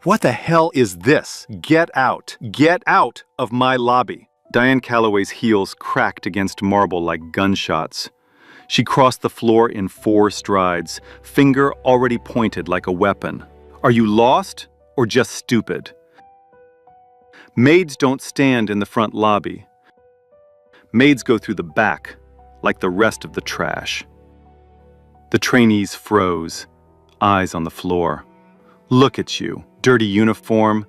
What the hell is this? Get out! Get out of my lobby! Diane Calloway's heels cracked against marble like gunshots. She crossed the floor in 4 strides, finger already pointed like a weapon. Are you lost or just stupid? Maids don't stand in the front lobby. Maids go through the back, like the rest of the trash. The trainees froze, eyes on the floor. Look at you, dirty uniform,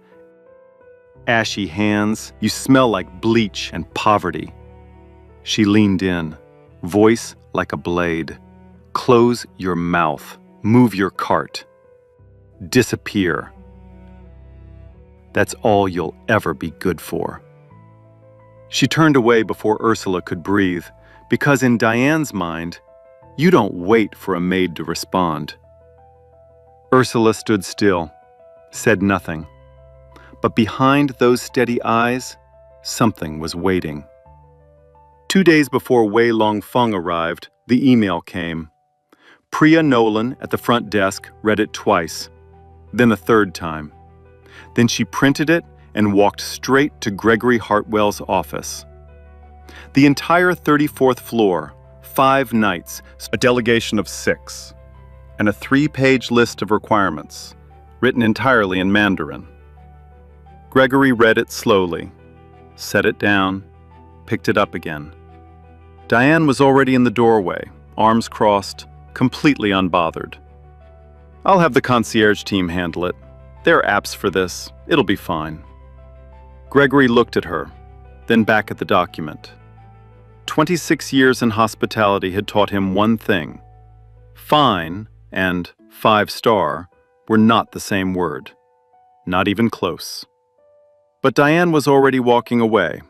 ashy hands. You smell like bleach and poverty. She leaned in, voice like a blade. Close your mouth. Move your cart. Disappear. That's all you'll ever be good for. She turned away before Ursula could breathe, because in Diane's mind, you don't wait for a maid to respond. Ursula stood still, said nothing. But behind those steady eyes, something was waiting. 2 days before Wei Longfeng arrived, the email came. Priya Nolan at the front desk read it twice, then a third time. Then she printed it and walked straight to Gregory Hartwell's office. The entire 34th floor, 5 nights, a delegation of 6, and a 3-page list of requirements, written entirely in Mandarin. Gregory read it slowly, set it down, picked it up again. Diane was already in the doorway, arms crossed, completely unbothered. I'll have the concierge team handle it. There are apps for this. It'll be fine. Gregory looked at her, then back at the document. 26 years in hospitality had taught him one thing. Fine and 5-star were not the same word. Not even close. But Diane was already walking away.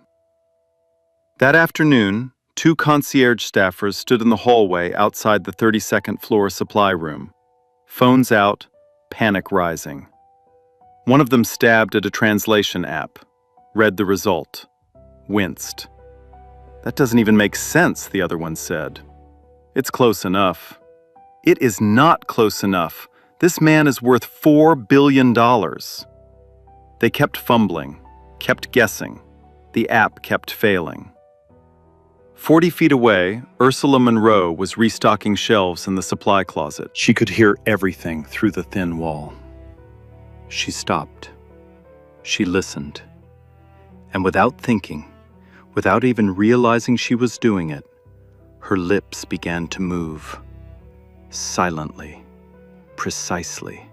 That afternoon, 2 concierge staffers stood in the hallway outside the 32nd floor supply room. Phones out, panic rising. One of them stabbed at a translation app, read the result, winced. That doesn't even make sense, the other one said. It's close enough. It is not close enough. This man is worth $4 billion. They kept fumbling, kept guessing. The app kept failing. 40 feet away, Ursula Monroe was restocking shelves in the supply closet. She could hear everything through the thin wall. She stopped. She listened. And without thinking, without even realizing she was doing it, her lips began to move. Silently, precisely,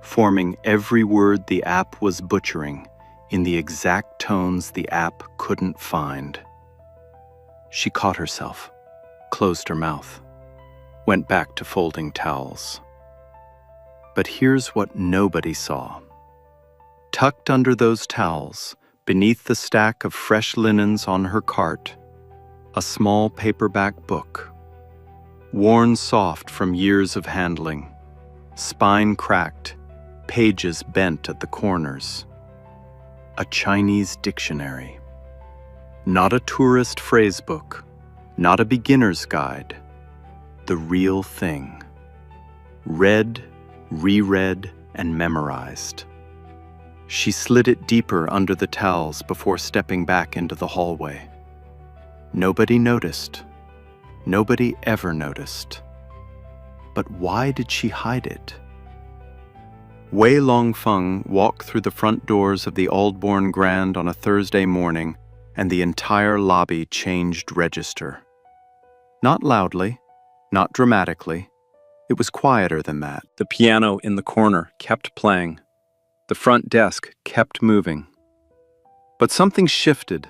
forming every word the app was butchering in the exact tones the app couldn't find. She caught herself, closed her mouth, went back to folding towels. But here's what nobody saw. Tucked under those towels, beneath the stack of fresh linens on her cart, a small paperback book, worn soft from years of handling, spine cracked, pages bent at the corners. A Chinese dictionary. Not a tourist phrase book, not a beginner's guide. The real thing. Read, reread, and memorized. She slid it deeper under the towels before stepping back into the hallway. Nobody noticed. Nobody ever noticed. But why did she hide it? Wei Longfeng walked through the front doors of the Aldbourne Grand on a Thursday morning, and the entire lobby changed register. Not loudly, not dramatically. It was quieter than that. The piano in the corner kept playing. The front desk kept moving. But something shifted,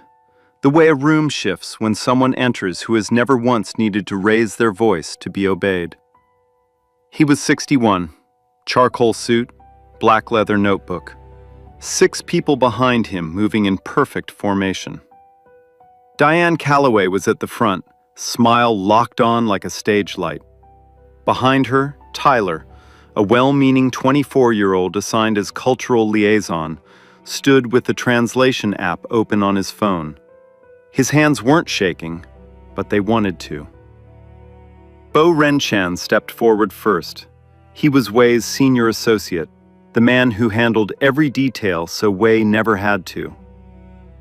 the way a room shifts when someone enters who has never once needed to raise their voice to be obeyed. He was 61, charcoal suit, black leather notebook. 6 people behind him moving in perfect formation. Diane Calloway was at the front, smile locked on like a stage light. Behind her, Tyler, a well-meaning 24-year-old assigned as cultural liaison, stood with the translation app open on his phone. His hands weren't shaking, but they wanted to. Bo Renchan stepped forward first. He was Wei's senior associate, the man who handled every detail so Wei never had to.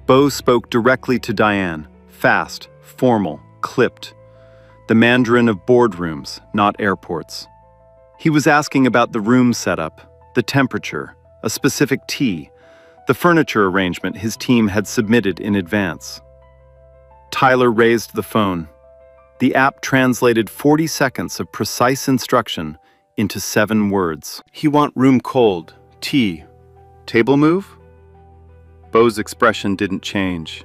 Bo spoke directly to Diane, fast, formal, clipped. The Mandarin of boardrooms, not airports. He was asking about the room setup, the temperature, a specific tea, the furniture arrangement his team had submitted in advance. Tyler raised the phone. The app translated 40 seconds of precise instruction into 7 words. He want room cold, tea, table move? Bo's expression didn't change,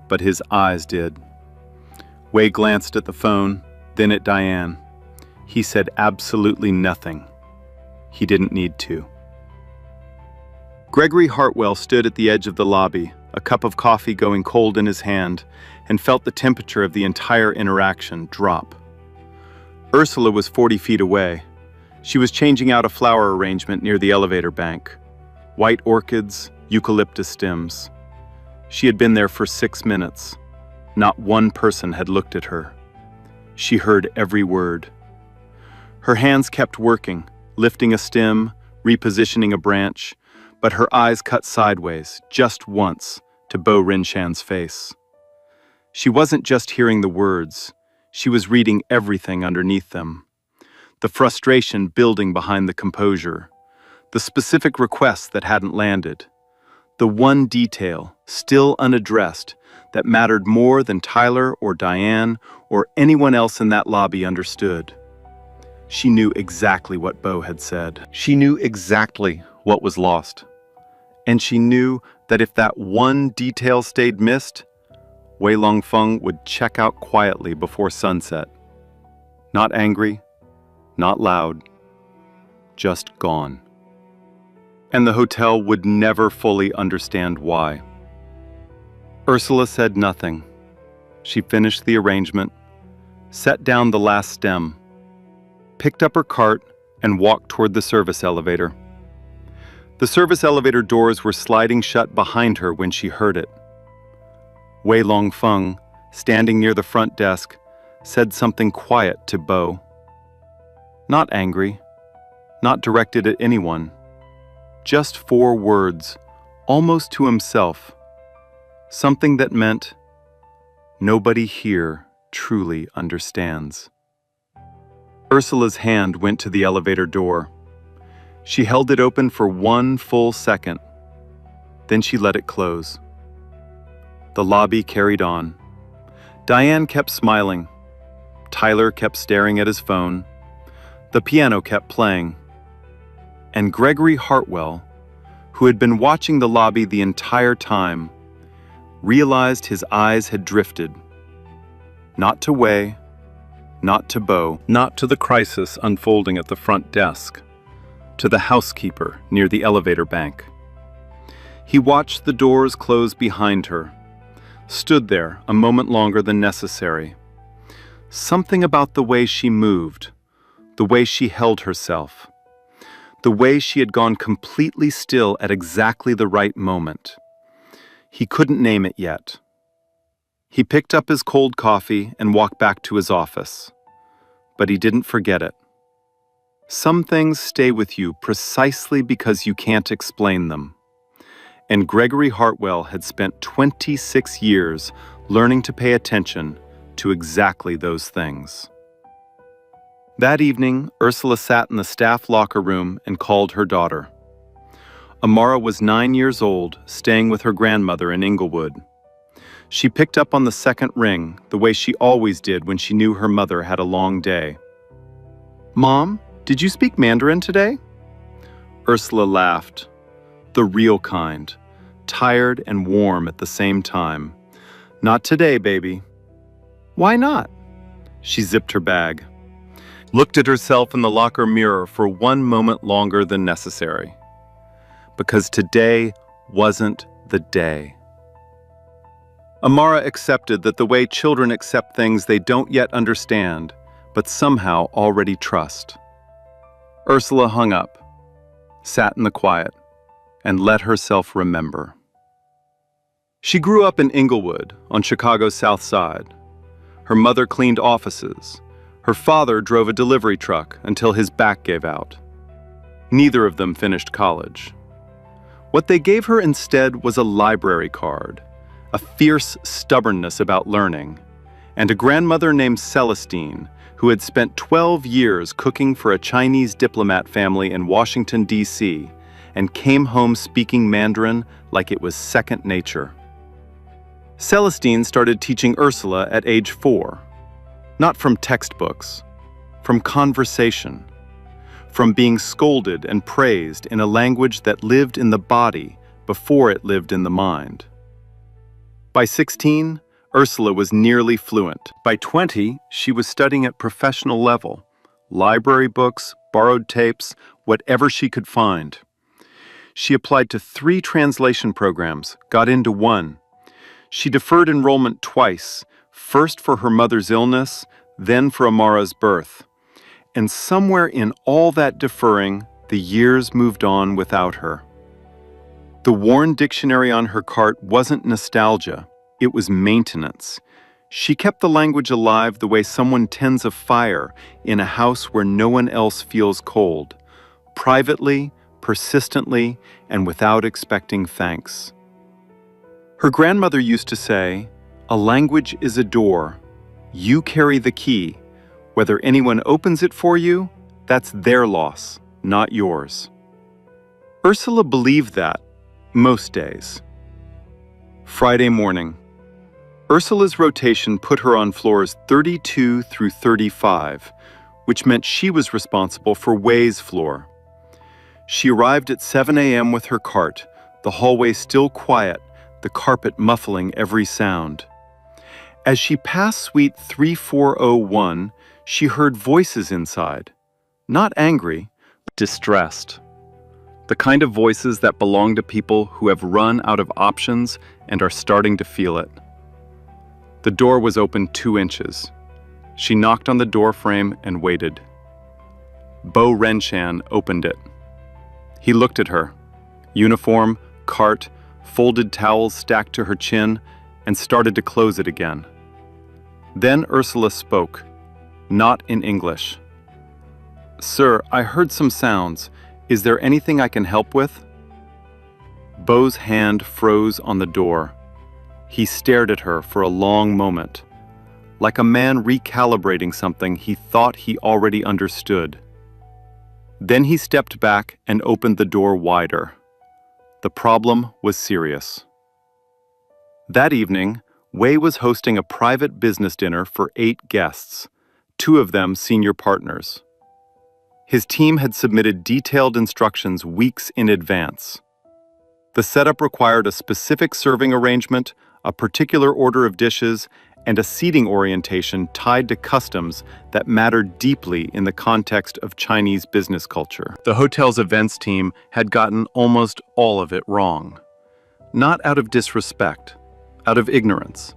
but his eyes did. Wei glanced at the phone, then at Diane. He said absolutely nothing. He didn't need to. Gregory Hartwell stood at the edge of the lobby, a cup of coffee going cold in his hand, and felt the temperature of the entire interaction drop. Ursula was 40 feet away. She was changing out a flower arrangement near the elevator bank. White orchids, eucalyptus stems. She had been there for 6 minutes. Not one person had looked at her. She heard every word. Her hands kept working, lifting a stem, repositioning a branch, but her eyes cut sideways, just once, to Bo Rinshan's face. She wasn't just hearing the words, she was reading everything underneath them. The frustration building behind the composure, the specific requests that hadn't landed, the one detail, still unaddressed, that mattered more than Tyler or Diane or anyone else in that lobby understood. She knew exactly what Bo had said. She knew exactly what was lost. And she knew that if that one detail stayed missed, Wei Longfeng would check out quietly before sunset. Not angry, not loud, just gone. And the hotel would never fully understand why. Ursula said nothing. She finished the arrangement, set down the last stem, picked up her cart, and walked toward the service elevator. The service elevator doors were sliding shut behind her when she heard it. Wei Longfeng, standing near the front desk, said something quiet to Bo. Not angry, not directed at anyone. Just 4 words, almost to himself. Something that meant, nobody here truly understands. Ursula's hand went to the elevator door. She held it open for 1 full second. Then she let it close. The lobby carried on. Diane kept smiling. Tyler kept staring at his phone. The piano kept playing. And Gregory Hartwell, who had been watching the lobby the entire time, realized his eyes had drifted. Not to Wei, not to Bo, not to the crisis unfolding at the front desk, to the housekeeper near the elevator bank. He watched the doors close behind her, stood there a moment longer than necessary. Something about the way she moved, the way she held herself, the way she had gone completely still at exactly the right moment. He couldn't name it yet. He picked up his cold coffee and walked back to his office. But he didn't forget it. Some things stay with you precisely because you can't explain them. And Gregory Hartwell had spent 26 years learning to pay attention to exactly those things. That evening, Ursula sat in the staff locker room and called her daughter. Amara was 9 years old, staying with her grandmother in Inglewood. She picked up on the second ring, the way she always did when she knew her mother had a long day. "Mom, did you speak Mandarin today?" Ursula laughed. The real kind, tired and warm at the same time. "Not today, baby." "Why not?" She zipped her bag, looked at herself in the locker mirror for 1 moment longer than necessary. Because today wasn't the day. Amara accepted that the way children accept things they don't yet understand, but somehow already trust. Ursula hung up, sat in the quiet, and let herself remember. She grew up in Inglewood, on Chicago's South Side. Her mother cleaned offices. Her father drove a delivery truck until his back gave out. Neither of them finished college. What they gave her instead was a library card, a fierce stubbornness about learning, and a grandmother named Celestine, who had spent 12 years cooking for a Chinese diplomat family in Washington, D.C., and came home speaking Mandarin like it was second nature. Celestine started teaching Ursula at age 4, not from textbooks, from conversation, from being scolded and praised in a language that lived in the body before it lived in the mind. By 16, Ursula was nearly fluent. By 20, she was studying at professional level, library books, borrowed tapes, whatever she could find. She applied to 3 translation programs, got into 1. She deferred enrollment twice, first for her mother's illness, then for Amara's birth. And somewhere in all that deferring, the years moved on without her. The worn dictionary on her cart wasn't nostalgia, it was maintenance. She kept the language alive the way someone tends a fire in a house where no one else feels cold, privately, persistently, and without expecting thanks. Her grandmother used to say, "A language is a door. You carry the key. Whether anyone opens it for you, that's their loss, not yours." Ursula believed that, most days. Friday morning. Ursula's rotation put her on floors 32 through 35, which meant she was responsible for Wei's floor. She arrived at 7 a.m. with her cart, the hallway still quiet, the carpet muffling every sound. As she passed suite 3401, she heard voices inside, not angry, distressed. The kind of voices that belong to people who have run out of options and are starting to feel it. The door was open 2 inches. She knocked on the door frame and waited. Bo Renshan opened it. He looked at her, uniform, cart, folded towels stacked to her chin, and started to close it again. Then Ursula spoke, not in English. "Sir, I heard some sounds. Is there anything I can help with?" Bo's hand froze on the door. He stared at her for a long moment, like a man recalibrating something he thought he already understood. Then he stepped back and opened the door wider. The problem was serious. That evening, Wei was hosting a private business dinner for 8 guests, 2 of them senior partners. His team had submitted detailed instructions weeks in advance. The setup required a specific serving arrangement, a particular order of dishes, and a seating orientation tied to customs that mattered deeply in the context of Chinese business culture. The hotel's events team had gotten almost all of it wrong. Not out of disrespect, out of ignorance.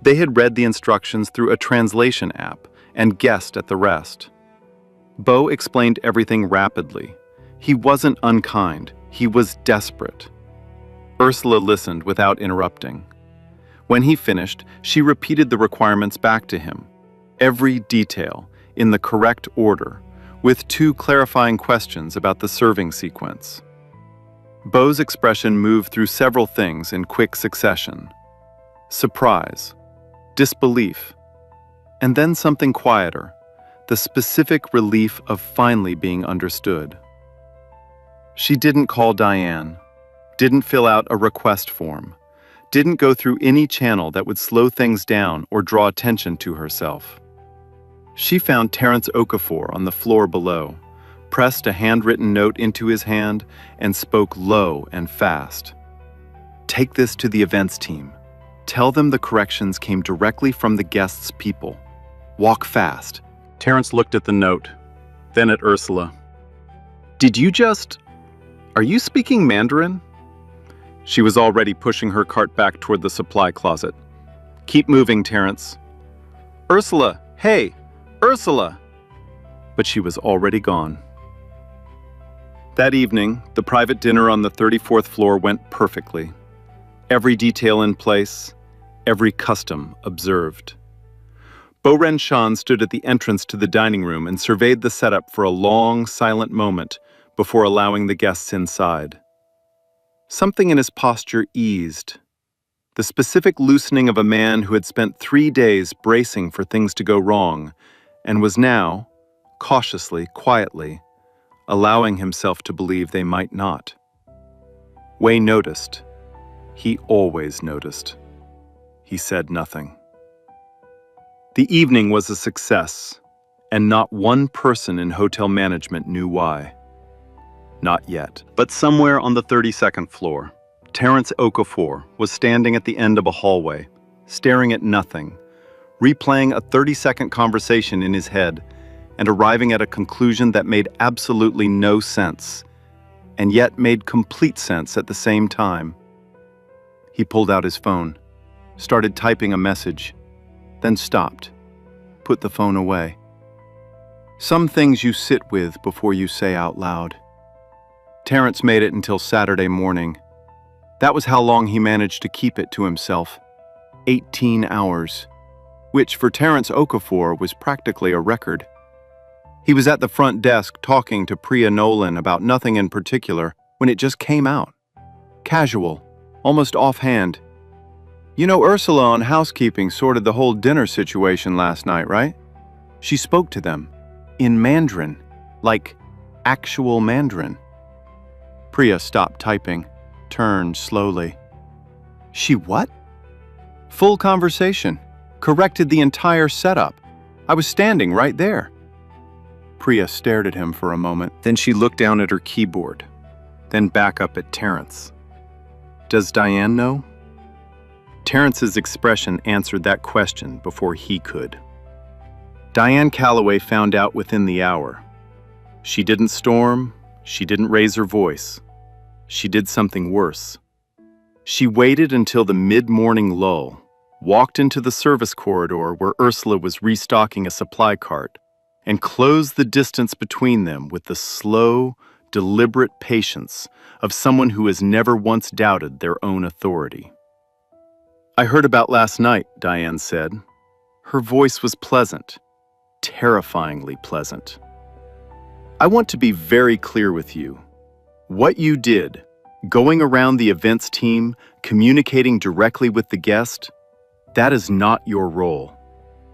They had read the instructions through a translation app and guessed at the rest. Bo explained everything rapidly. He wasn't unkind, he was desperate. Ursula listened without interrupting. When he finished, she repeated the requirements back to him, every detail, in the correct order, with 2 clarifying questions about the serving sequence. Bo's expression moved through several things in quick succession. Surprise, disbelief, and then something quieter, the specific relief of finally being understood. She didn't call Diane, didn't fill out a request form, didn't go through any channel that would slow things down or draw attention to herself. She found Terence Okafor on the floor below, pressed a handwritten note into his hand, and spoke low and fast. "Take this to the events team. Tell them the corrections came directly from the guests' people. Walk fast." Terence looked at the note, then at Ursula. Are you speaking Mandarin?" She was already pushing her cart back toward the supply closet. "Keep moving, Terence." "Ursula, hey, Ursula!" But she was already gone. That evening, the private dinner on the 34th floor went perfectly. Every detail in place, every custom observed. Bo Renshan stood at the entrance to the dining room and surveyed the setup for a long, silent moment before allowing the guests inside. Something in his posture eased, the specific loosening of a man who had spent 3 days bracing for things to go wrong and was now, cautiously, quietly, allowing himself to believe they might not. Wei noticed. He always noticed. He said nothing. The evening was a success, and not one person in hotel management knew why. Not yet. But somewhere on the 32nd floor, Terence Okafor was standing at the end of a hallway, staring at nothing, replaying a 30-second conversation in his head and arriving at a conclusion that made absolutely no sense, and yet made complete sense at the same time. He pulled out his phone, started typing a message, then stopped, put the phone away. Some things you sit with before you say out loud. Terence made it until Saturday morning. That was how long he managed to keep it to himself. 18 hours, which for Terence Okafor was practically a record. He was at the front desk talking to Priya Nolan about nothing in particular when it just came out. Casual, almost offhand. You know, Ursula on housekeeping sorted the whole dinner situation last night, right? She spoke to them in Mandarin, like actual Mandarin. Priya stopped typing, turned slowly. She what? Full conversation. Corrected the entire setup. I was standing right there. Priya stared at him for a moment. Then she looked down at her keyboard, then back up at Terence. Does Diane know? Terence's expression answered that question before he could. Diane Calloway found out within the hour. She didn't storm, she didn't raise her voice. She did something worse. She waited until the mid-morning lull, walked into the service corridor where Ursula was restocking a supply cart, and closed the distance between them with the slow, deliberate patience of someone who has never once doubted their own authority. I heard about last night, Diane said. Her voice was pleasant, terrifyingly pleasant. I want to be very clear with you. What you did, going around the events team, communicating directly with the guest, that is not your role.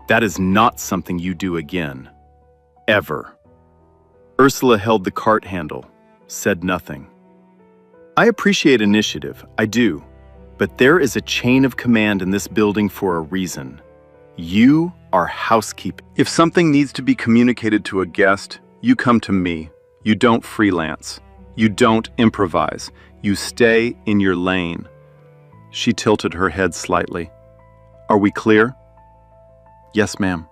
That is not something you do again. Ever. Ursula held the cart handle, said nothing. I appreciate initiative, I do, but there is a chain of command in this building for a reason. You are housekeeping. If something needs to be communicated to a guest, you come to me. You don't freelance. You don't improvise. You stay in your lane. She tilted her head slightly. Are we clear? Yes, ma'am.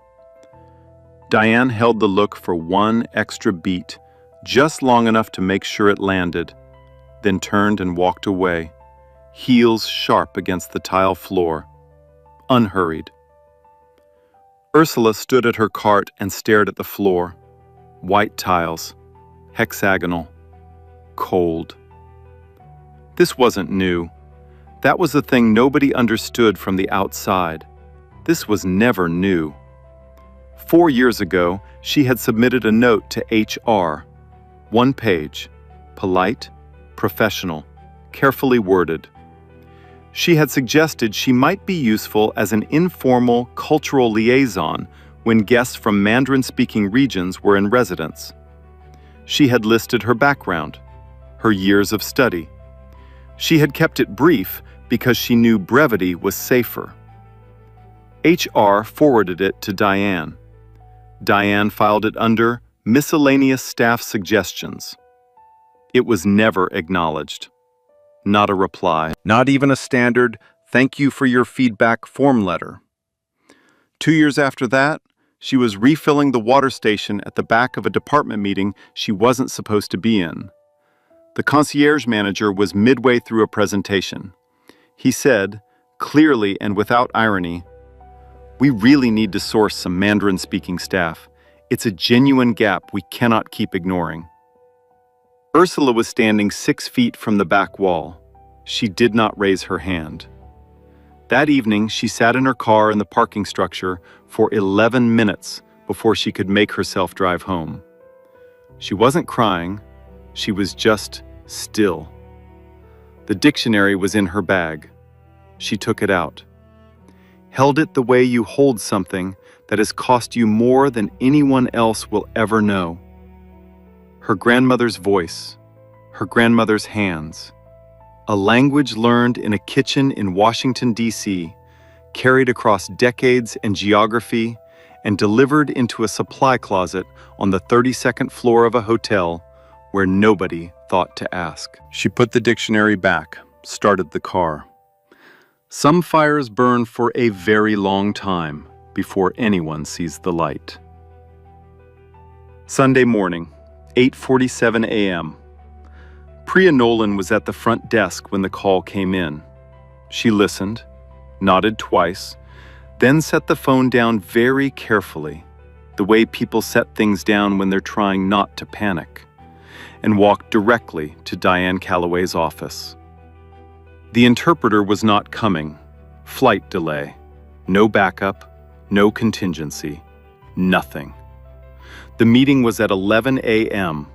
Diane held the look for one extra beat, just long enough to make sure it landed, then turned and walked away, heels sharp against the tile floor, unhurried. Ursula stood at her cart and stared at the floor. White tiles, hexagonal, cold. This wasn't new. That was a thing nobody understood from the outside. This was never new. 4 years ago, she had submitted a note to HR. 1 page, polite, professional, carefully worded. She had suggested she might be useful as an informal cultural liaison when guests from Mandarin-speaking regions were in residence. She had listed her background, her years of study. She had kept it brief because she knew brevity was safer. HR forwarded it to Diane. Diane filed it under Miscellaneous Staff Suggestions. It was never acknowledged. Not a reply. Not even a standard, "Thank you for your feedback" form letter. 2 years after that, she was refilling the water station at the back of a department meeting she wasn't supposed to be in. The concierge manager was midway through a presentation. He said, clearly and without irony, "We really need to source some Mandarin-speaking staff. It's a genuine gap we cannot keep ignoring." Ursula was standing 6 feet from the back wall. She did not raise her hand. That evening, she sat in her car in the parking structure for 11 minutes before she could make herself drive home. She wasn't crying, She was just still. The dictionary was in her bag. She took it out. Held it the way you hold something that has cost you more than anyone else will ever know. Her grandmother's voice, her grandmother's hands, a language learned in a kitchen in Washington, D.C., carried across decades and geography, and delivered into a supply closet on the 32nd floor of a hotel where nobody thought to ask. She put the dictionary back, started the car. Some fires burn for a very long time before anyone sees the light. Sunday morning, 8:47 a.m. Priya Nolan was at the front desk when the call came in. She listened, nodded twice, then set the phone down very carefully, the way people set things down when they're trying not to panic, and walked directly to Diane Calloway's office. The interpreter was not coming. Flight delay. No backup, no contingency, nothing. The meeting was at 11 a.m.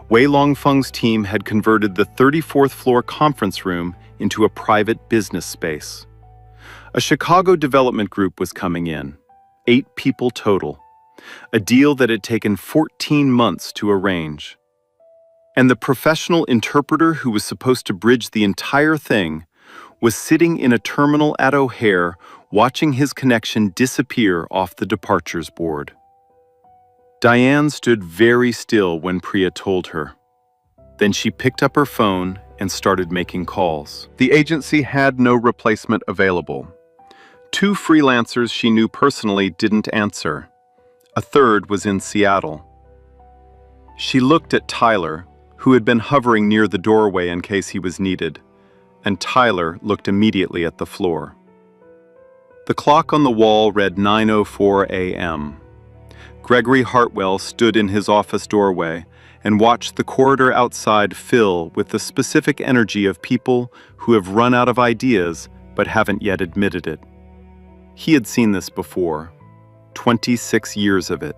Wei Longfeng's team had converted the 34th floor conference room into a private business space. A Chicago development group was coming in, 8 people total, a deal that had taken 14 months to arrange. And the professional interpreter who was supposed to bridge the entire thing was sitting in a terminal at O'Hare watching his connection disappear off the departures board. Diane stood very still when Priya told her. Then she picked up her phone and started making calls. The agency had no replacement available. 2 freelancers she knew personally didn't answer. A third was in Seattle. She looked at Tyler, who had been hovering near the doorway in case he was needed, and Tyler looked immediately at the floor. The clock on the wall read 9:04 a.m. Gregory Hartwell stood in his office doorway and watched the corridor outside fill with the specific energy of people who have run out of ideas but haven't yet admitted it. He had seen this before, 26 years of it.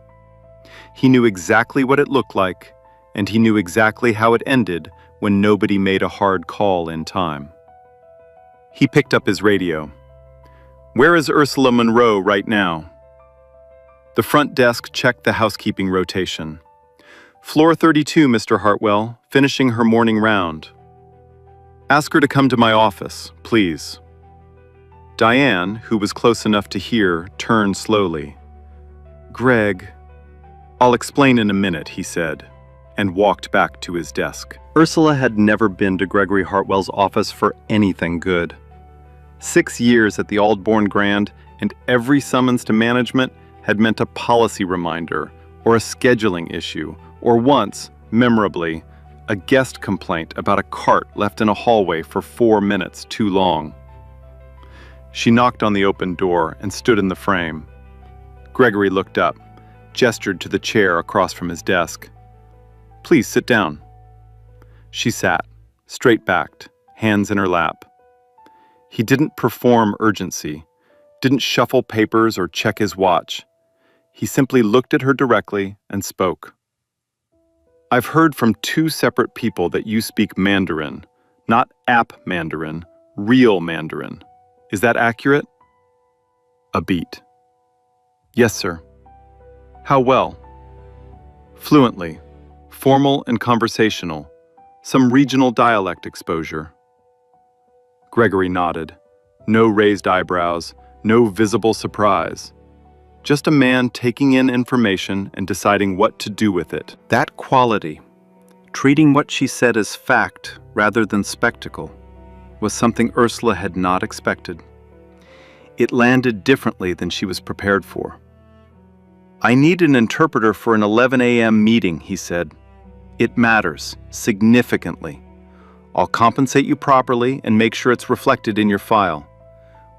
He knew exactly what it looked like, and he knew exactly how it ended when nobody made a hard call in time. He picked up his radio. "Where is Ursula Monroe right now?" The front desk checked the housekeeping rotation. "Floor 32, Mr. Hartwell, finishing her morning round." "Ask her to come to my office, please." Diane, who was close enough to hear, turned slowly. "Greg, I'll explain in a minute," he said, and walked back to his desk. Ursula had never been to Gregory Hartwell's office for anything good. 6 years at the Aldbourne Grand, and every summons to management had meant a policy reminder, or a scheduling issue, or once, memorably, a guest complaint about a cart left in a hallway for 4 minutes too long. She knocked on the open door and stood in the frame. Gregory looked up, gestured to the chair across from his desk. "Please sit down." She sat, straight-backed, hands in her lap. He didn't perform urgency, didn't shuffle papers or check his watch. He simply looked at her directly and spoke. "I've heard from 2 separate people that you speak Mandarin, not app Mandarin, real Mandarin. Is that accurate?" A beat. "Yes, sir." "How well?" "Fluently, formal and conversational, some regional dialect exposure." Gregory nodded. No raised eyebrows, no visible surprise. Just a man taking in information and deciding what to do with it. That quality, treating what she said as fact rather than spectacle, was something Ursula had not expected. It landed differently than she was prepared for. "I need an interpreter for an 11 a.m. meeting," he said. "It matters, significantly. I'll compensate you properly and make sure it's reflected in your file.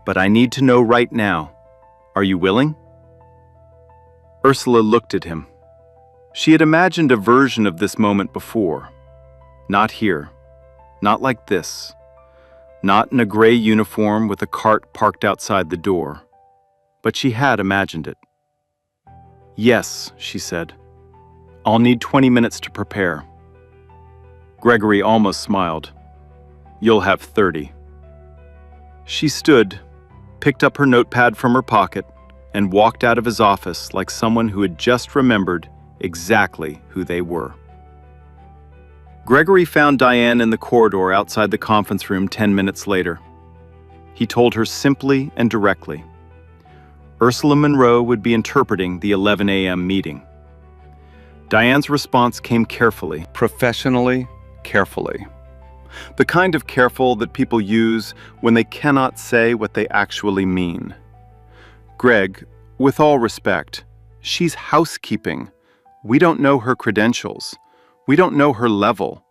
But I need to know right now. Are you willing?" Ursula looked at him. She had imagined a version of this moment before. Not here. Not like this. Not in a gray uniform with a cart parked outside the door. But she had imagined it. "Yes," she said. "I'll need 20 minutes to prepare." Gregory almost smiled. You'll have 30. She stood, picked up her notepad from her pocket, and walked out of his office like someone who had just remembered exactly who they were. Gregory found Diane in the corridor outside the conference room 10 minutes later. He told her simply and directly. Ursula Monroe would be interpreting the 11 a.m. meeting. Diane's response came carefully, professionally, carefully. The kind of careful that people use when they cannot say what they actually mean. Greg, with all respect, she's housekeeping. We don't know her credentials. We don't know her level.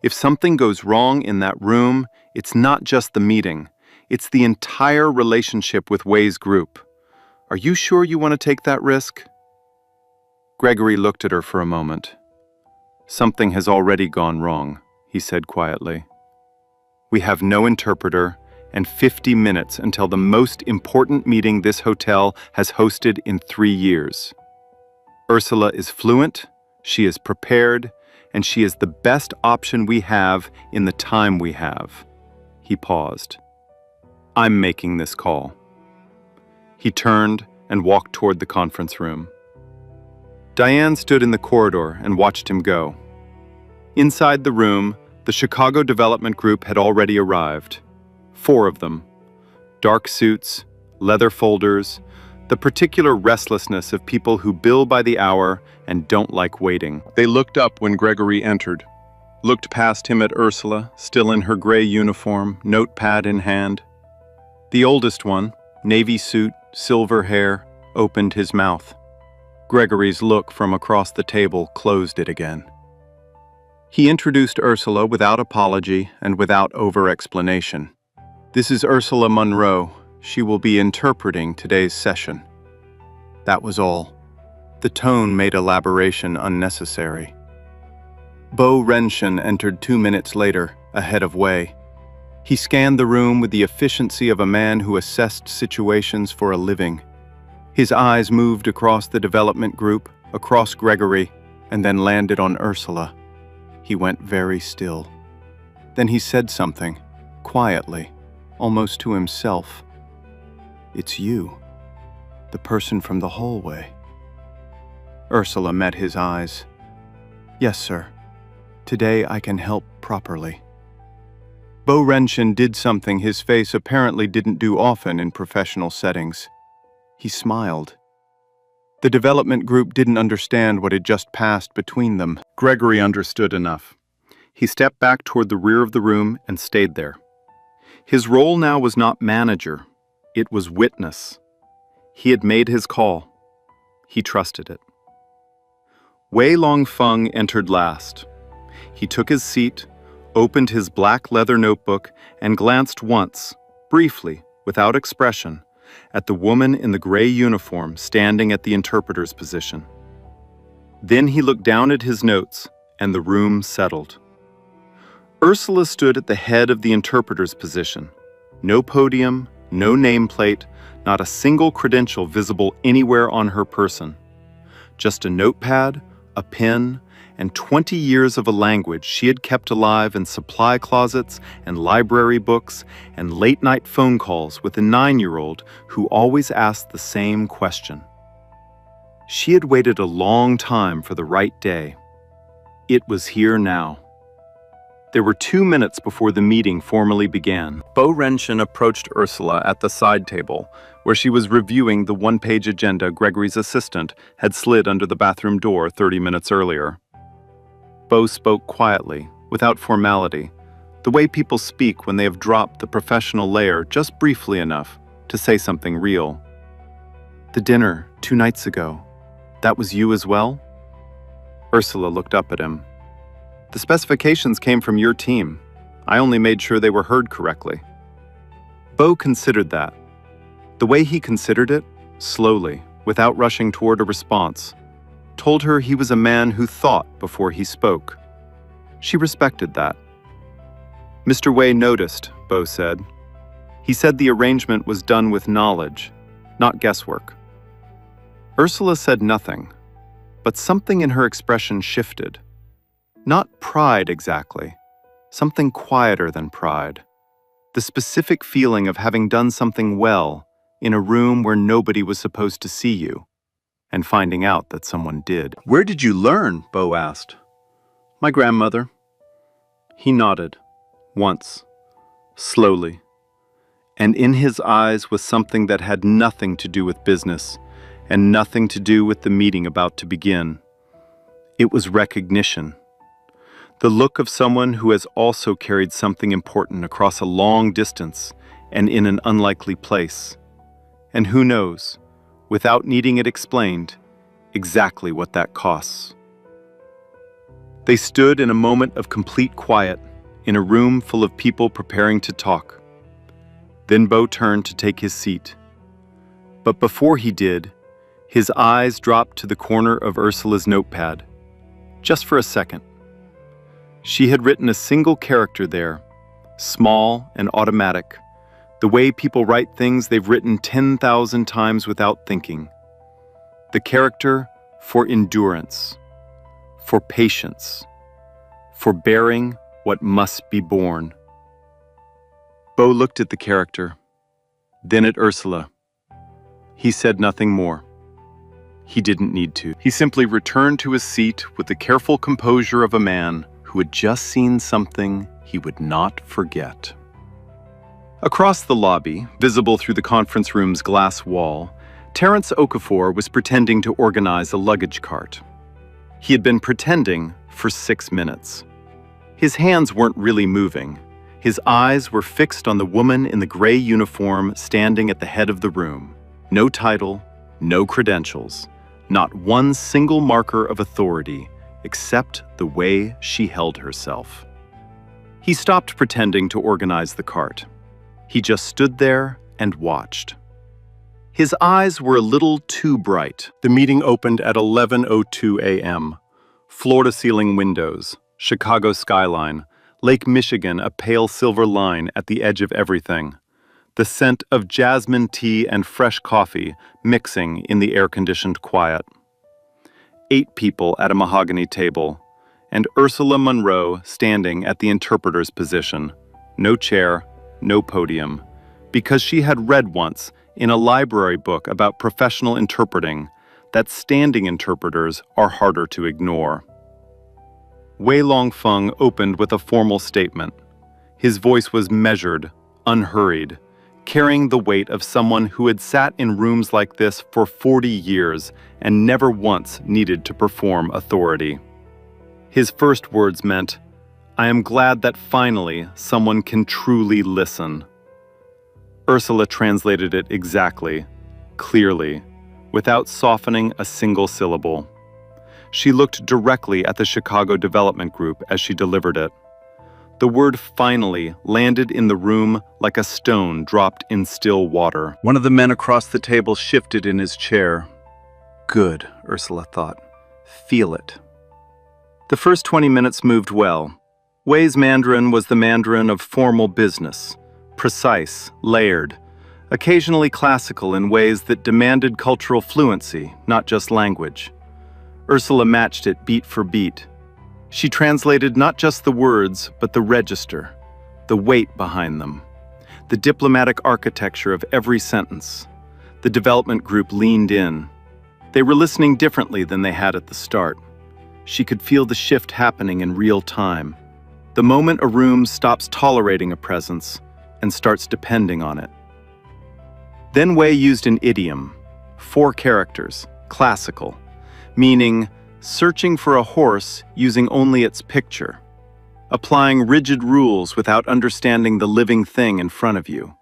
If something goes wrong in that room, it's not just the meeting. It's the entire relationship with Wei's group. Are you sure you want to take that risk? Gregory looked at her for a moment. Something has already gone wrong, he said quietly. We have no interpreter and 50 minutes until the most important meeting this hotel has hosted in 3 years. Ursula is fluent, she is prepared, and she is the best option we have in the time we have. He paused. I'm making this call. He turned and walked toward the conference room. Diane stood in the corridor and watched him go. Inside the room, the Chicago Development Group had already arrived. 4 of them. Dark suits, leather folders, the particular restlessness of people who bill by the hour and don't like waiting. They looked up when Gregory entered, looked past him at Ursula, still in her gray uniform, notepad in hand. The oldest one, navy suit, silver hair, opened his mouth. Gregory's look from across the table closed it again. He introduced Ursula without apology and without over-explanation. This is Ursula Monroe. She will be interpreting today's session. That was all. The tone made elaboration unnecessary. Bo Renshin entered 2 minutes later, ahead of Wei. He scanned the room with the efficiency of a man who assessed situations for a living. His eyes moved across the development group, across Gregory, and then landed on Ursula. He went very still. Then he said something, quietly, almost to himself. It's you, the person from the hallway. Ursula met his eyes. Yes, sir. Today I can help properly. Bo Renshin did something his face apparently didn't do often in professional settings. He smiled. The development group didn't understand what had just passed between them. Gregory understood enough. He stepped back toward the rear of the room and stayed there. His role now was not manager. It was witness. He had made his call. He trusted it. Wei Longfeng entered last. He took his seat, opened his black leather notebook, and glanced once, briefly, without expression, at the woman in the gray uniform standing at the interpreter's position. Then he looked down at his notes, and the room settled. Ursula stood at the head of the interpreter's position. No podium, no nameplate, not a single credential visible anywhere on her person. Just a notepad, a pen, and 20 years of a language she had kept alive in supply closets and library books and late-night phone calls with a 9-year-old who always asked the same question. She had waited a long time for the right day. It was here now. There were 2 minutes before the meeting formally began. Bo Renshin approached Ursula at the side table, where she was reviewing the 1-page agenda Gregory's assistant had slid under the bathroom door 30 minutes earlier. Bo spoke quietly, without formality, the way people speak when they have dropped the professional layer just briefly enough to say something real. The dinner 2 nights ago, that was you as well? Ursula looked up at him. The specifications came from your team. I only made sure they were heard correctly. Bo considered that. The way he considered it, slowly, without rushing toward a response, told her he was a man who thought before he spoke. She respected that. Mr. Wei noticed, Bo said. He said the arrangement was done with knowledge, not guesswork. Ursula said nothing, but something in her expression shifted. Not pride exactly, something quieter than pride. The specific feeling of having done something well in a room where nobody was supposed to see you, and finding out that someone did. "Where did you learn?" Bo asked. "My grandmother." He nodded, once, slowly, and in his eyes was something that had nothing to do with business and nothing to do with the meeting about to begin. It was recognition. The look of someone who has also carried something important across a long distance and in an unlikely place. And who knows, without needing it explained, exactly what that costs. They stood in a moment of complete quiet, in a room full of people preparing to talk. Then Bo turned to take his seat. But before he did, his eyes dropped to the corner of Ursula's notepad, just for a second. She had written a single character there, small and automatic, the way people write things they've written 10,000 times without thinking. The character for endurance, for patience, for bearing what must be borne. Bo looked at the character, then at Ursula. He said nothing more. He didn't need to. He simply returned to his seat with the careful composure of a man who had just seen something he would not forget. Across the lobby, visible through the conference room's glass wall, Terence Okafor was pretending to organize a luggage cart. He had been pretending for 6 minutes. His hands weren't really moving. His eyes were fixed on the woman in the gray uniform standing at the head of the room. No title, no credentials, not one single marker of authority, except the way she held herself. He stopped pretending to organize the cart. He just stood there and watched. His eyes were a little too bright. The meeting opened at 11:02 a.m. Floor-to-ceiling windows, Chicago skyline, Lake Michigan a pale silver line at the edge of everything. The scent of jasmine tea and fresh coffee mixing in the air-conditioned quiet. 8 people at a mahogany table, and Ursula Munro standing at the interpreter's position. No chair, no podium, because she had read once in a library book about professional interpreting that standing interpreters are harder to ignore. Wei Longfeng opened with a formal statement. His voice was measured, unhurried, carrying the weight of someone who had sat in rooms like this for 40 years and never once needed to perform authority. His first words meant, "I am glad that finally someone can truly listen." Ursula translated it exactly, clearly, without softening a single syllable. She looked directly at the Chicago Development Group as she delivered it. The word finally landed in the room like a stone dropped in still water. One of the men across the table shifted in his chair. Good, Ursula thought. Feel it. The first 20 minutes moved well. Wei's Mandarin was the Mandarin of formal business, precise, layered, occasionally classical in ways that demanded cultural fluency, not just language. Ursula matched it beat for beat. She translated not just the words, but the register, the weight behind them, the diplomatic architecture of every sentence. The development group leaned in. They were listening differently than they had at the start. She could feel the shift happening in real time. The moment a room stops tolerating a presence and starts depending on it. Then Wei used an idiom, 4 characters, classical, meaning searching for a horse using only its picture, applying rigid rules without understanding the living thing in front of you.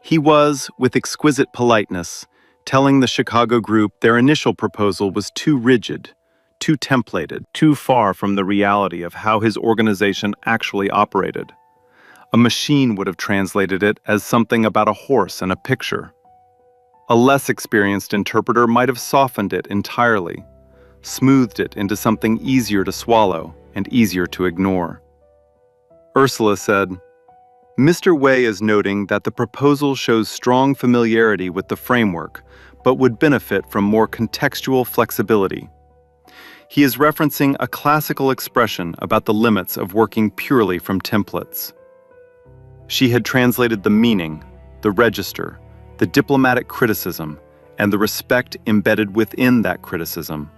He was, with exquisite politeness, telling the Chicago group their initial proposal was too rigid, too templated, too far from the reality of how his organization actually operated. A machine would have translated it as something about a horse and a picture. A less experienced interpreter might have softened it entirely, smoothed it into something easier to swallow and easier to ignore. Ursula said, "Mr. Wei is noting that the proposal shows strong familiarity with the framework, but would benefit from more contextual flexibility. He is referencing a classical expression about the limits of working purely from templates. She had translated the meaning, the register, the diplomatic criticism, and the respect embedded within that criticism,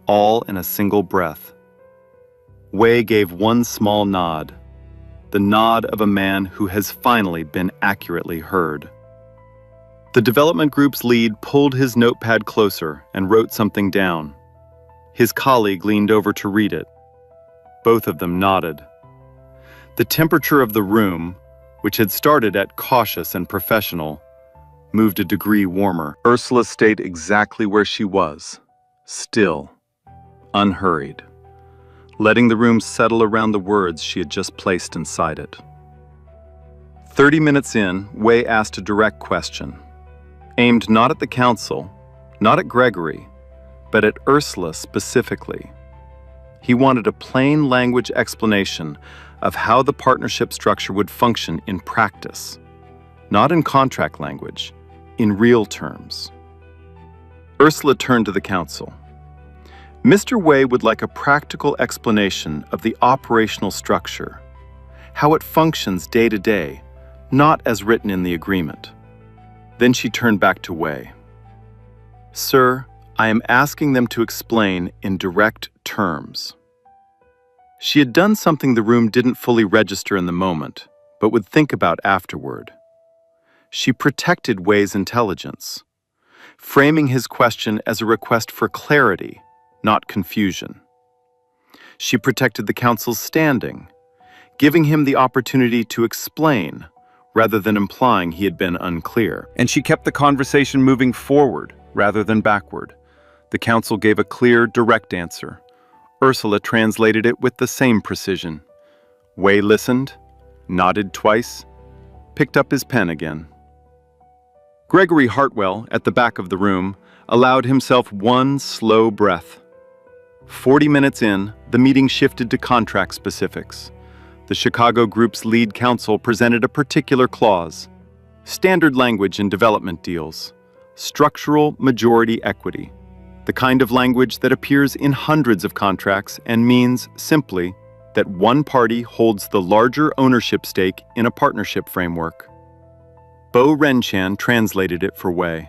all in a single breath. Wei gave one small nod, the nod of a man who has finally been accurately heard. The development group's lead pulled his notepad closer and wrote something down. His colleague leaned over to read it. Both of them nodded. The temperature of the room, which had started at cautious and professional, moved a degree warmer. Ursula stayed exactly where she was, still, unhurried, letting the room settle around the words she had just placed inside it. 30 minutes in, Wei asked a direct question, aimed not at the council, not at Gregory, but at Ursula specifically. He wanted a plain language explanation of how the partnership structure would function in practice, not in contract language, in real terms. Ursula turned to the council. Mr. Wei would like a practical explanation of the operational structure, how it functions day to day, not as written in the agreement. Then she turned back to Wei. Sir, I am asking them to explain in direct terms. She had done something the room didn't fully register in the moment, but would think about afterward. She protected Wei's intelligence, framing his question as a request for clarity, not confusion. She protected the council's standing, giving him the opportunity to explain, rather than implying he had been unclear. And she kept the conversation moving forward, rather than backward. The council gave a clear, direct answer. Ursula translated it with the same precision. Wei listened, nodded twice, picked up his pen again. Gregory Hartwell, at the back of the room, allowed himself one slow breath. 40 minutes in, the meeting shifted to contract specifics. The Chicago Group's lead counsel presented a particular clause, standard language in development deals, structural majority equity, the kind of language that appears in hundreds of contracts and means simply that one party holds the larger ownership stake in a partnership framework. Bo Renchan translated it for Wei,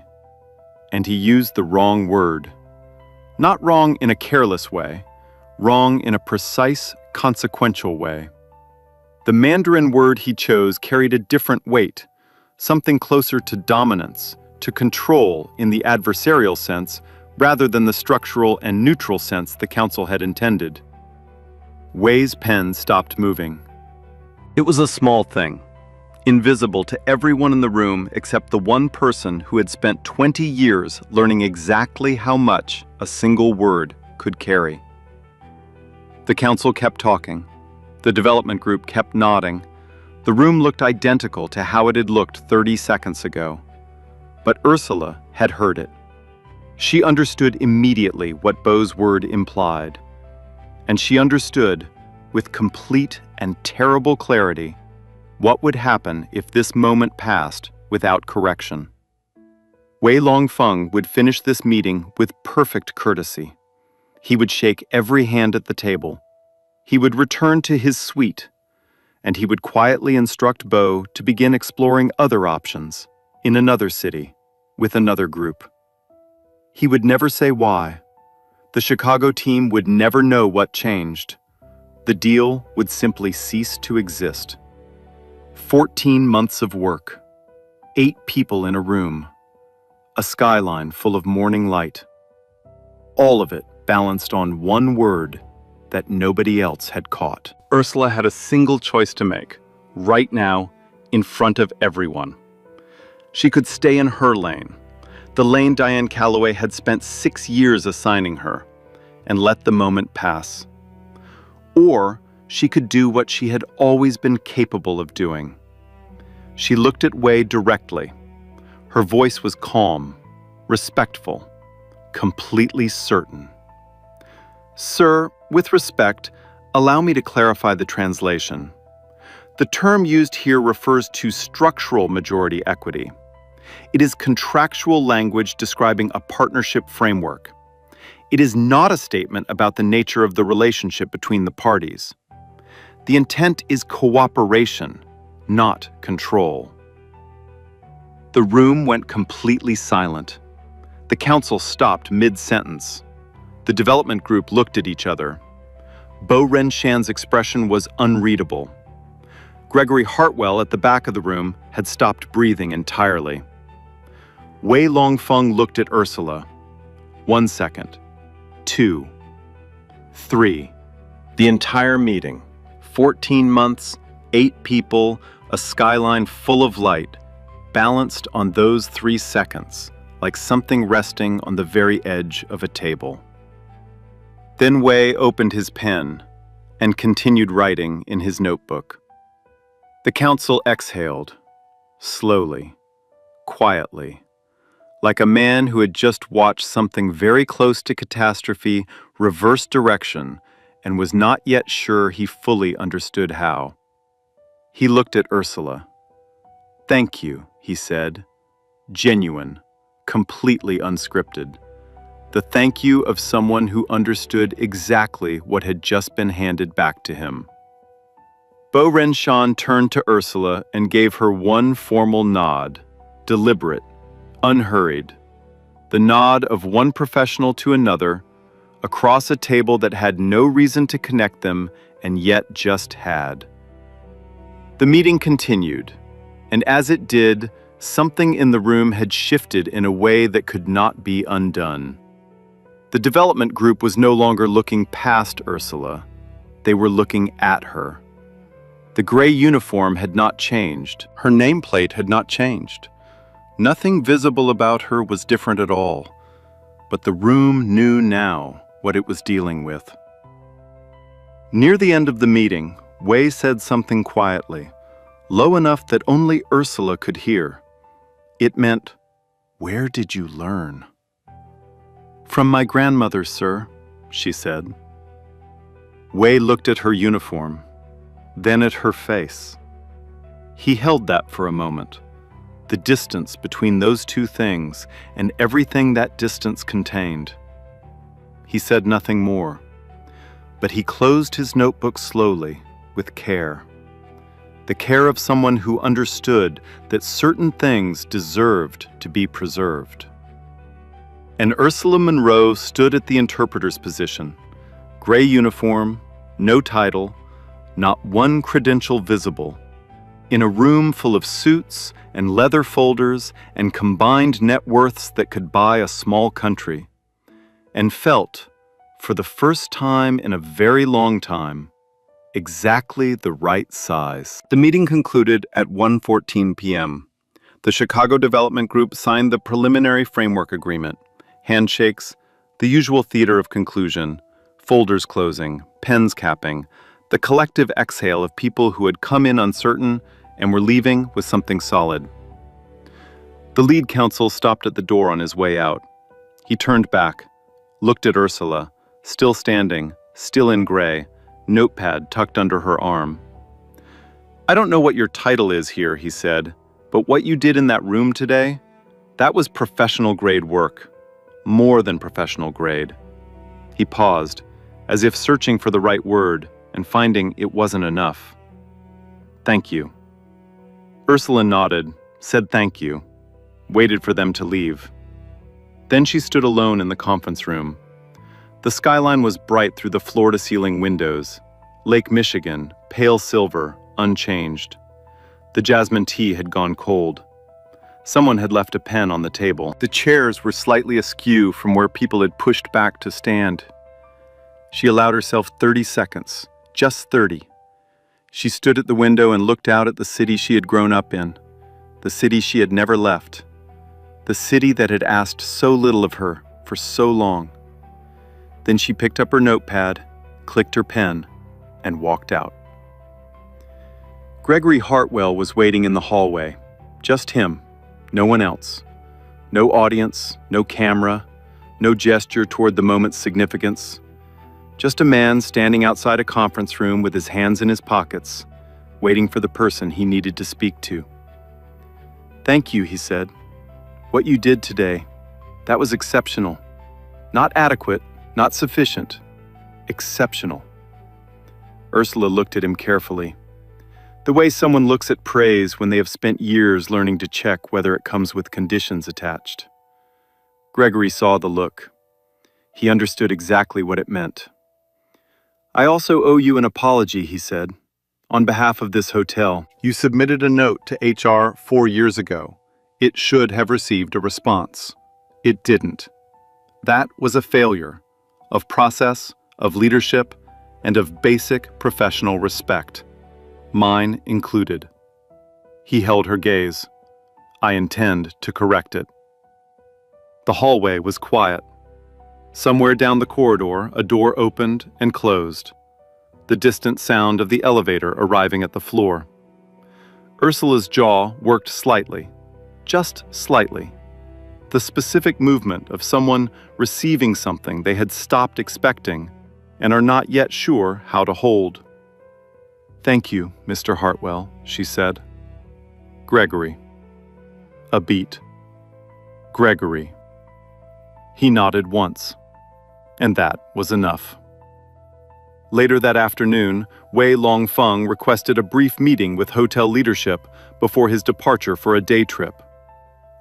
and he used the wrong word. Not wrong in a careless way, wrong in a precise, consequential way. The Mandarin word he chose carried a different weight, something closer to dominance, to control in the adversarial sense, rather than the structural and neutral sense the council had intended. Wei's pen stopped moving. It was a small thing, invisible to everyone in the room except the one person who had spent 20 years learning exactly how much a single word could carry. The council kept talking. The development group kept nodding. The room looked identical to how it had looked 30 seconds ago. But Ursula had heard it. She understood immediately what Bo's word implied. And she understood, with complete and terrible clarity, what would happen if this moment passed without correction. Wei Longfeng would finish this meeting with perfect courtesy. He would shake every hand at the table. He would return to his suite, and he would quietly instruct Bo to begin exploring other options in another city, with another group. He would never say why. The Chicago team would never know what changed. The deal would simply cease to exist. 14 months of work, 8 people in a room, a skyline full of morning light. All of it balanced on one word that nobody else had caught. Ursula had a single choice to make, right now, in front of everyone. She could stay in her lane, the lane Diane Calloway had spent 6 years assigning her, and let the moment pass. Or she could do what she had always been capable of doing. She looked at Wei directly. Her voice was calm, respectful, completely certain. Sir, with respect, allow me to clarify the translation. The term used here refers to structural majority equity. It is contractual language describing a partnership framework. It is not a statement about the nature of the relationship between the parties. The intent is cooperation, not control. The room went completely silent. The council stopped mid-sentence. The development group looked at each other. Bo Renshan's expression was unreadable. Gregory Hartwell at the back of the room had stopped breathing entirely. Wei Longfeng looked at Ursula. 1 second. 2. 3. The entire meeting. 14 months, 8 people, a skyline full of light, balanced on those 3 seconds, like something resting on the very edge of a table. Then Wei opened his pen and continued writing in his notebook. The council exhaled, slowly, quietly, like a man who had just watched something very close to catastrophe reverse direction and was not yet sure he fully understood how. He looked at Ursula. "Thank you," he said. Genuine, completely unscripted. The thank you of someone who understood exactly what had just been handed back to him. Bo Renshan turned to Ursula and gave her one formal nod, deliberate, unhurried. The nod of one professional to another, across a table that had no reason to connect them and yet just had. The meeting continued, and as it did, something in the room had shifted in a way that could not be undone. The development group was no longer looking past Ursula. They were looking at her. The gray uniform had not changed. Her nameplate had not changed. Nothing visible about her was different at all. But the room knew now what it was dealing with. Near the end of the meeting, Wei said something quietly, low enough that only Ursula could hear. It meant, "Where did you learn?" "From my grandmother, sir," she said. Wei looked at her uniform, then at her face. He held that for a moment, the distance between those two things and everything that distance contained. He said nothing more, but he closed his notebook slowly, with care. The care of someone who understood that certain things deserved to be preserved. And Ursula Monroe stood at the interpreter's position, gray uniform, no title, not one credential visible, in a room full of suits and leather folders and combined net worths that could buy a small country, and felt, for the first time in a very long time, exactly the right size. The meeting concluded at 1:14 p.m. The Chicago Development Group signed the preliminary framework agreement. Handshakes, the usual theater of conclusion, folders closing, pens capping, the collective exhale of people who had come in uncertain and were leaving with something solid. The lead counsel stopped at the door on his way out. He turned back, looked at Ursula, still standing, still in gray, notepad tucked under her arm. "I don't know what your title is here," he said, "but what you did in that room today, that was professional grade work. More than professional grade." He paused, as if searching for the right word and finding it wasn't enough. "Thank you." Ursula nodded, said thank you, waited for them to leave. Then she stood alone in the conference room. The skyline was bright through the floor-to-ceiling windows. Lake Michigan, pale silver, unchanged. The jasmine tea had gone cold. Someone had left a pen on the table. The chairs were slightly askew from where people had pushed back to stand. She allowed herself 30 seconds, just 30. She stood at the window and looked out at the city she had grown up in, the city she had never left, the city that had asked so little of her for so long. Then she picked up her notepad, clicked her pen, and walked out. Gregory Hartwell was waiting in the hallway, just him. No one else. No audience, no camera, no gesture toward the moment's significance. Just a man standing outside a conference room with his hands in his pockets, waiting for the person he needed to speak to. "Thank you," he said. "What you did today, that was exceptional. Not adequate, Not sufficient. Exceptional. Ursula looked at him carefully. The way someone looks at praise when they have spent years learning to check whether it comes with conditions attached. Gregory saw the look. He understood exactly what it meant. "I also owe you an apology," he said. "On behalf of this hotel, you submitted a note to HR 4 years ago. It should have received a response. It didn't. That was a failure of process, of leadership, and of basic professional respect. Mine included." He held her gaze. "I intend to correct it." The hallway was quiet. Somewhere down the corridor, a door opened and closed. The distant sound of the elevator arriving at the floor. Ursula's jaw worked slightly, just slightly. The specific movement of someone receiving something they had stopped expecting and are not yet sure how to hold. "Thank you, Mr. Hartwell," she said. "Gregory." A beat. "Gregory." He nodded once, and that was enough. Later that afternoon, Wei Longfeng requested a brief meeting with hotel leadership before his departure for a day trip.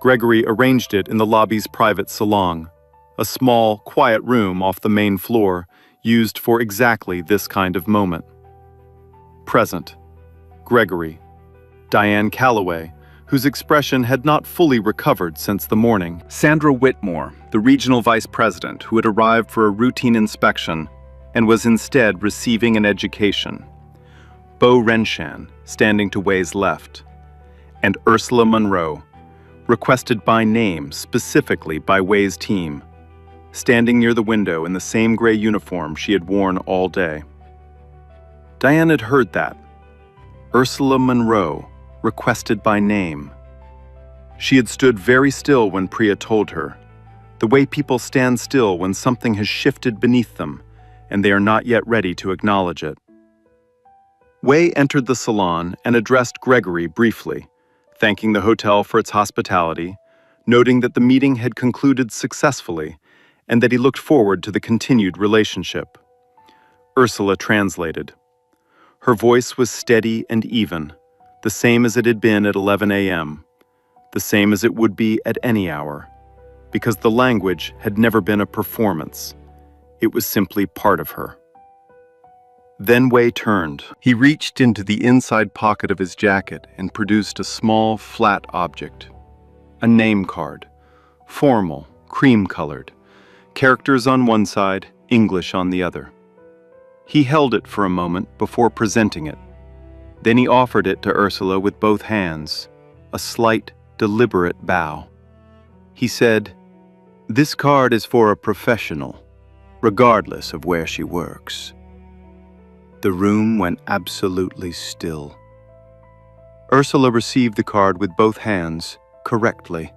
Gregory arranged it in the lobby's private salon, a small, quiet room off the main floor, used for exactly this kind of moment. Present, Gregory, Diane Calloway, whose expression had not fully recovered since the morning, Sandra Whitmore, the regional vice president who had arrived for a routine inspection and was instead receiving an education, Bo Renshan, standing to Wei's left, and Ursula Munro, requested by name specifically by Wei's team, standing near the window in the same gray uniform she had worn all day. Diane had heard that. Ursula Munro, requested by name. She had stood very still when Priya told her, the way people stand still when something has shifted beneath them and they are not yet ready to acknowledge it. Wei entered the salon and addressed Gregory briefly, thanking the hotel for its hospitality, noting that the meeting had concluded successfully and that he looked forward to the continued relationship. Ursula translated. Her voice was steady and even, the same as it had been at 11 a.m., the same as it would be at any hour, because the language had never been a performance. It was simply part of her. Then Wei turned. He reached into the inside pocket of his jacket and produced a small, flat object. A name card, formal, cream-colored, characters on one side, English on the other. He held it for a moment before presenting it. Then he offered it to Ursula with both hands, a slight, deliberate bow. He said, "This card is for a professional, regardless of where she works." The room went absolutely still. Ursula received the card with both hands, correctly,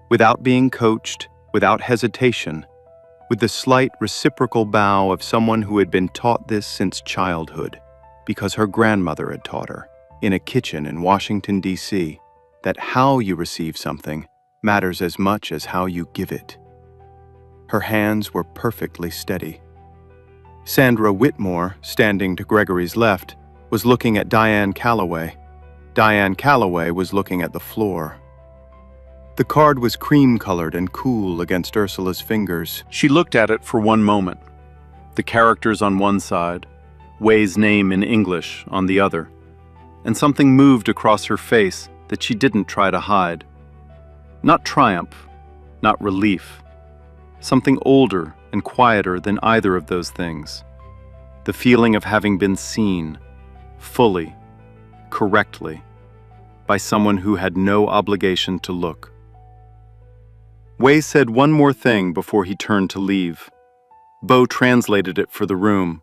without being coached, without hesitation, with the slight reciprocal bow of someone who had been taught this since childhood, because her grandmother had taught her, in a kitchen in Washington, D.C., that how you receive something matters as much as how you give it. Her hands were perfectly steady. Sandra Whitmore, standing to Gregory's left, was looking at Diane Calloway. Diane Calloway was looking at the floor. The card was cream-colored and cool against Ursula's fingers. She looked at it for one moment. The characters on one side, Wei's name in English on the other, and something moved across her face that she didn't try to hide. Not triumph, not relief. Something older and quieter than either of those things. The feeling of having been seen, fully, correctly, by someone who had no obligation to look. Wei said one more thing before he turned to leave. Bo translated it for the room,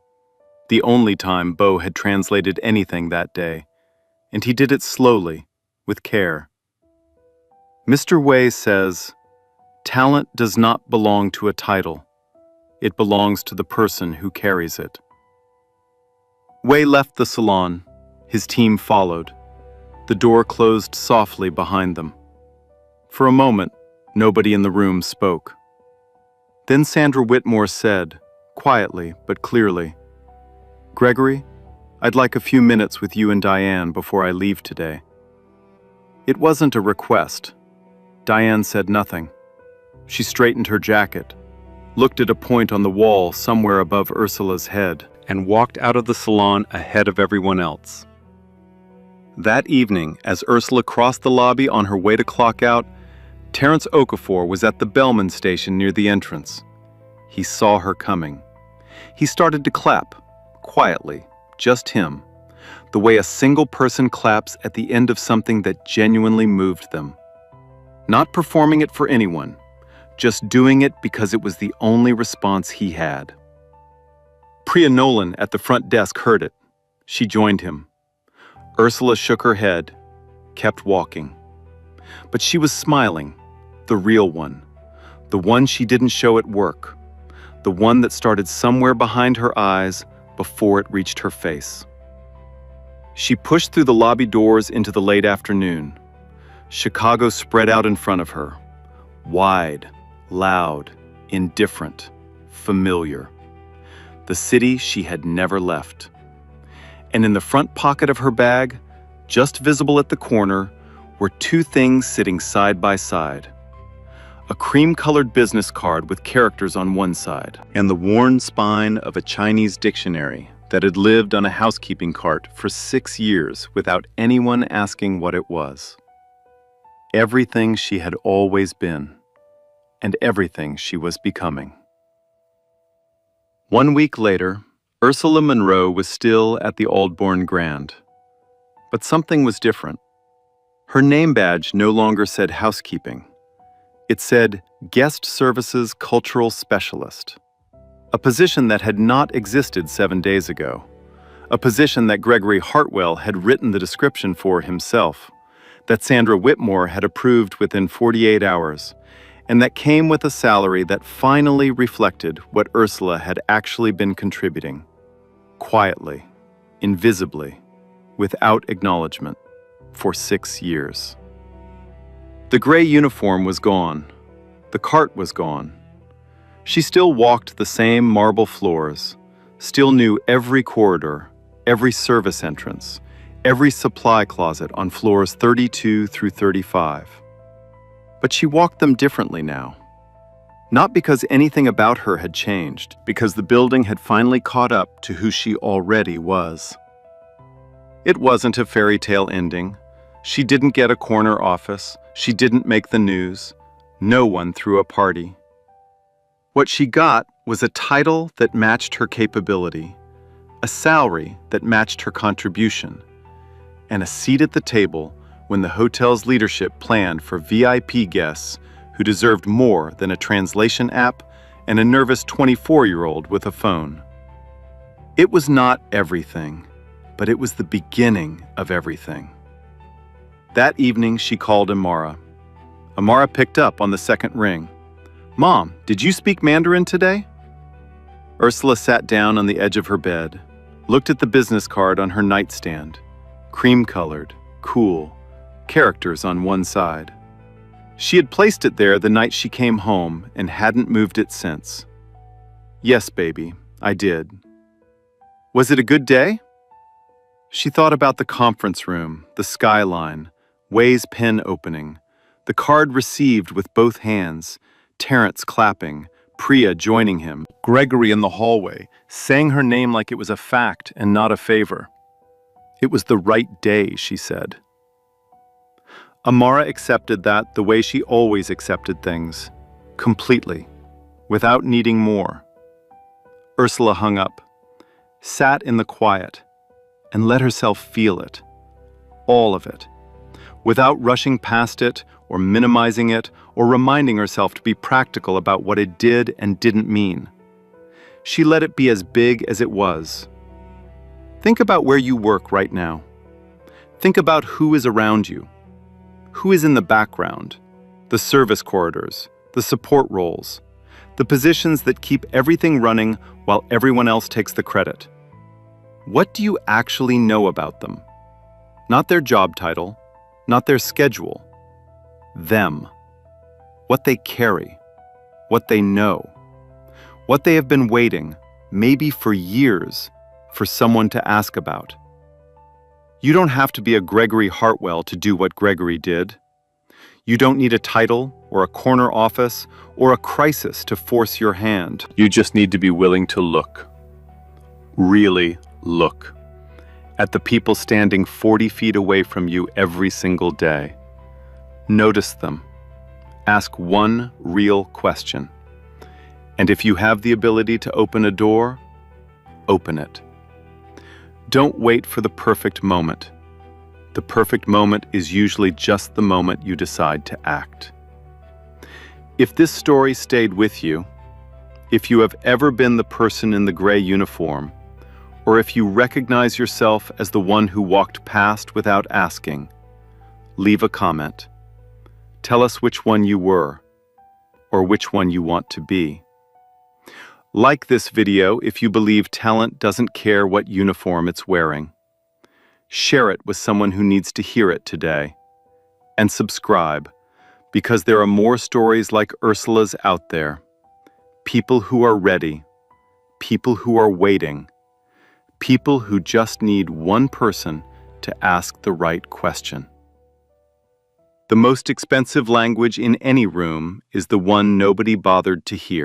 the only time Bo had translated anything that day, and he did it slowly, with care. Mr. Wei says, "Talent does not belong to a title. It belongs to the person who carries it." Wei left the salon. His team followed. The door closed softly behind them. For a moment, nobody in the room spoke. Then Sandra Whitmore said, quietly but clearly. "Gregory, I'd like a few minutes with you and Diane before I leave today." It wasn't a request. Diane said nothing. She straightened her jacket, looked at a point on the wall somewhere above Ursula's head, and walked out of the salon ahead of everyone else. That evening, as Ursula crossed the lobby on her way to clock out, Terence Okafor was at the Bellman station near the entrance. He saw her coming. He started to clap, quietly, just him, the way a single person claps at the end of something that genuinely moved them. Not performing it for anyone, just doing it because it was the only response he had. Priya Nolan at the front desk heard it. She joined him. Ursula shook her head, kept walking. But she was smiling, the real one, the one she didn't show at work, the one that started somewhere behind her eyes before it reached her face. She pushed through the lobby doors into the late afternoon. Chicago spread out in front of her, wide, loud, indifferent, familiar. The city she had never left. And in the front pocket of her bag, just visible at the corner, were two things sitting side by side. A cream-colored business card with characters on one side, and the worn spine of a Chinese dictionary that had lived on a housekeeping cart for 6 years without anyone asking what it was. Everything she had always been, and everything she was becoming. 1 week later, Ursula Monroe was still at the Aldbourne Grand. But something was different. Her name badge no longer said housekeeping. It said Guest Services Cultural Specialist, a position that had not existed 7 days ago, a position that Gregory Hartwell had written the description for himself, that Sandra Whitmore had approved within 48 hours, and that came with a salary that finally reflected what Ursula had actually been contributing, quietly, invisibly, without acknowledgement, for 6 years. The gray uniform was gone. The cart was gone. She still walked the same marble floors, still knew every corridor, every service entrance, every supply closet on floors 32 through 35. But she walked them differently now. Not because anything about her had changed, because the building had finally caught up to who she already was. It wasn't a fairy tale ending. She didn't get a corner office. She didn't make the news. No one threw a party. What she got was a title that matched her capability, a salary that matched her contribution, and a seat at the table when the hotel's leadership planned for VIP guests who deserved more than a translation app and a nervous 24-year-old with a phone. It was not everything, but it was the beginning of everything. That evening, she called Amara. Amara picked up on the second ring. "Mom, did you speak Mandarin today?" Ursula sat down on the edge of her bed, looked at the business card on her nightstand, cream-colored, cool, characters on one side. She had placed it there the night she came home and hadn't moved it since. "Yes, baby, I did." "Was it a good day?" She thought about the conference room, the skyline, Way's pen opening, the card received with both hands, Terence clapping, Priya joining him, Gregory in the hallway, saying her name like it was a fact and not a favor. It was the right day, she said. Amara accepted that the way she always accepted things, completely, without needing more. Ursula hung up, sat in the quiet, and let herself feel it, all of it, without rushing past it or minimizing it or reminding herself to be practical about what it did and didn't mean. She let it be as big as it was. Think about where you work right now. Think about who is around you. Who is in the background? The service corridors, the support roles, the positions that keep everything running while everyone else takes the credit. What do you actually know about them? Not their job title, not their schedule. Them. What they carry. What they know. What they have been waiting, maybe for years, for someone to ask about. You don't have to be a Gregory Hartwell to do what Gregory did. You don't need a title or a corner office or a crisis to force your hand. You just need to be willing to look. Really look. At the people standing 40 feet away from you every single day. Notice them. Ask one real question. And if you have the ability to open a door, open it. Don't wait for the perfect moment. The perfect moment is usually just the moment you decide to act. If this story stayed with you, if you have ever been the person in the gray uniform, or if you recognize yourself as the one who walked past without asking, leave a comment. Tell us which one you were, or which one you want to be. Like this video if you believe talent doesn't care what uniform it's wearing. Share it with someone who needs to hear it today. And subscribe, because there are more stories like Ursula's out there. People who are ready, people who are waiting, people who just need one person to ask the right question. The most expensive language in any room is the one nobody bothered to hear.